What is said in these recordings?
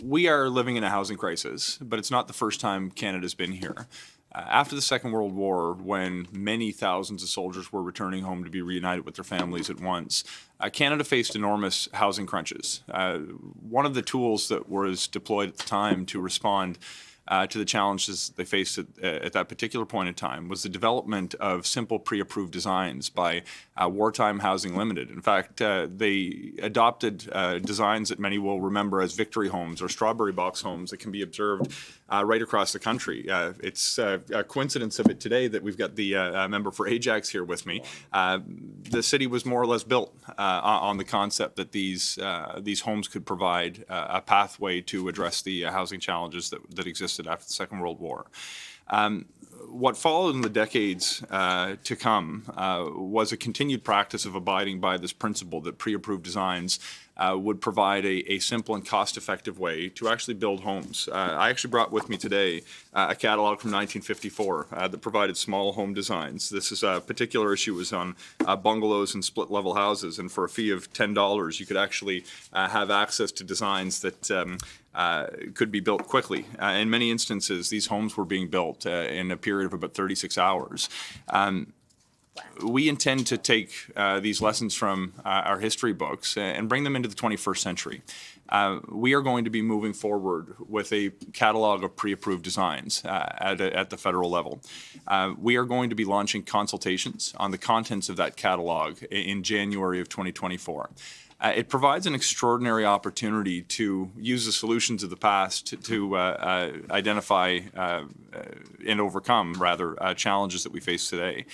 We are living in a housing crisis, but it's not the first time Canada's been here. After the Second World War, when many thousands of soldiers were returning home to be reunited with their families at once, Canada faced enormous housing crunches. One of the tools that was deployed at the time to respond to the challenges they faced at that particular point in time was the development of simple pre-approved designs by Wartime Housing Limited. In fact, they adopted designs that many will remember as victory homes or strawberry box homes that can be observed right across the country. It's a coincidence of it today that we've got the member for Ajax here with me. The city was more or less built on the concept that these homes could provide a pathway to address the housing challenges that existed after the Second World War. What followed in the decades to come was a continued practice of abiding by this principle that pre-approved designs would provide a simple and cost-effective way to actually build homes. I actually brought with me today a catalog from 1954 that provided small home designs. This is a particular issue was on bungalows and split-level houses, and for a fee of $10, you could actually have access to designs that could be built quickly. In many instances, these homes were being built in a period of about 36 hours. We intend to take these lessons from our history books and bring them into the 21st century. We are going to be moving forward with a catalog of pre-approved designs at the federal level. We are going to be launching consultations on the contents of that catalog in January of 2024. It provides an extraordinary opportunity to use the solutions of the past to identify and overcome, rather, challenges that we face today.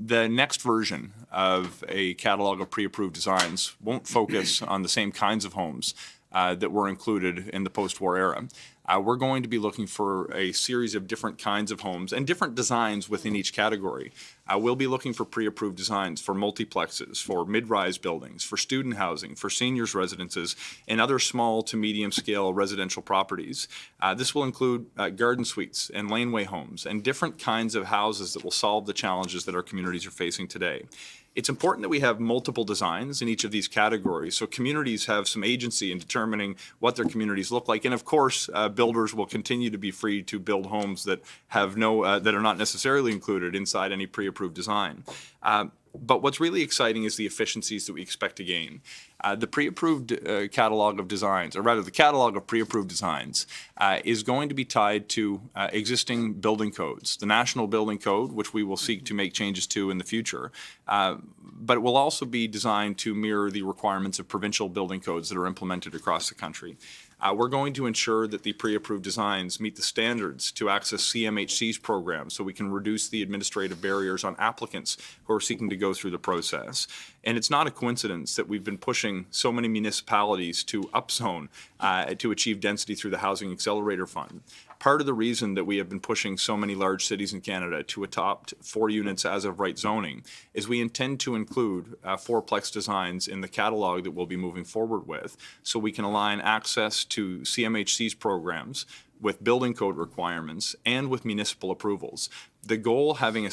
The next version of a catalog of pre-approved designs won't focus on the same kinds of homes that were included in the post-war era. We're going to be looking for a series of different kinds of homes and different designs within each category. We'll be looking for pre-approved designs for multiplexes, for mid-rise buildings, for student housing, for seniors' residences, and other small to medium-scale residential properties. This will include garden suites and laneway homes and different kinds of houses that will solve the challenges that our communities are facing today. It's important that we have multiple designs in each of these categories so communities have some agency in determining what their communities look like. And of course, builders will continue to be free to build homes that have that are not necessarily included inside any pre-approved design. But what's really exciting is the efficiencies that we expect to gain. The pre-approved catalog of designs, or rather the catalog of pre-approved designs, is going to be tied to existing building codes, the National Building Code, which we will seek to make changes to in the future, but it will also be designed to mirror the requirements of provincial building codes that are implemented across the country. We're going to ensure that the pre-approved designs meet the standards to access CMHC's programs so we can reduce the administrative barriers on applicants who are seeking to go through the process. And it's not a coincidence that we've been pushing so many municipalities to upzone to achieve density through the Housing Accelerator Fund. Part of the reason that we have been pushing so many large cities in Canada to adopt 4 units as of right zoning is we intend to include 4-plex designs in the catalog that we'll be moving forward with so we can align access to CMHC's programs with building code requirements and with municipal approvals. The goal of having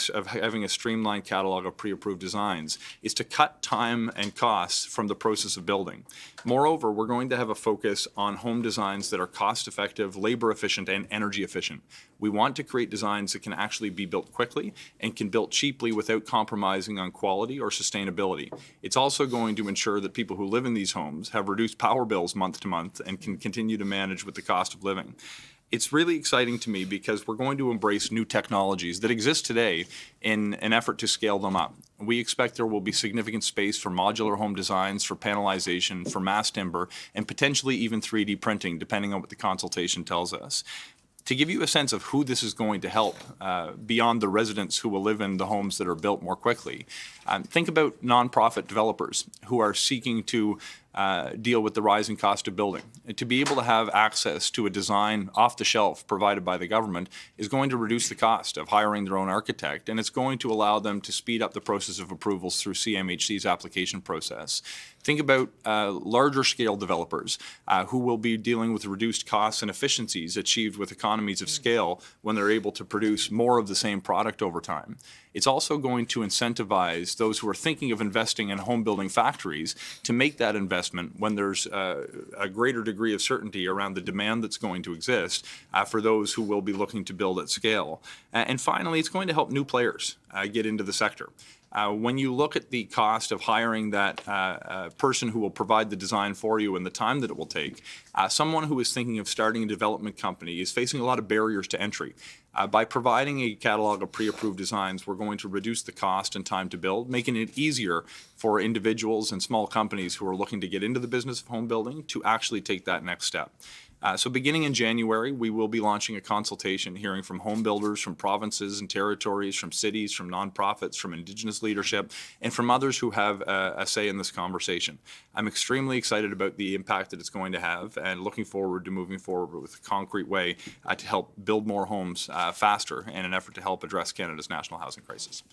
a streamlined catalog of pre-approved designs is to cut time and costs from the process of building. Moreover, we're going to have a focus on home designs that are cost-effective, labor-efficient, and energy-efficient. We want to create designs that can actually be built quickly and can be built cheaply without compromising on quality or sustainability. It's also going to ensure that people who live in these homes have reduced power bills month to month and can continue to manage with the cost of living. It's really exciting to me because we're going to embrace new technologies that exist today in an effort to scale them up. We expect there will be significant space for modular home designs, for panelization, for mass timber, and potentially even 3D printing, depending on what the consultation tells us. To give you a sense of who this is going to help, beyond the residents who will live in the homes that are built more quickly, think about nonprofit developers who are seeking to deal with the rising cost of building. To be able to have access to a design off the shelf provided by the government is going to reduce the cost of hiring their own architect, and it's going to allow them to speed up the process of approvals through CMHC's application process. Think about larger scale developers who will be dealing with reduced costs and efficiencies achieved with economies of scale when they're able to produce more of the same product over time. It's also going to incentivize those who are thinking of investing in home building factories to make that investment investment when there's a greater degree of certainty around the demand that's going to exist for those who will be looking to build at scale. And finally, it's going to help new players get into the sector. When you look at the cost of hiring that person who will provide the design for you and the time that it will take, someone who is thinking of starting a development company is facing a lot of barriers to entry. By providing a catalog of pre-approved designs, we're going to reduce the cost and time to build, making it easier for individuals and small companies who are looking to get into the business of home building to actually take that next step. So beginning in January, we will be launching a consultation hearing from home builders, from provinces and territories, from cities, from nonprofits, from Indigenous leadership, and from others who have a say in this conversation. I'm extremely excited about the impact that it's going to have and looking forward to moving forward with a concrete way to help build more homes faster in an effort to help address Canada's national housing crisis.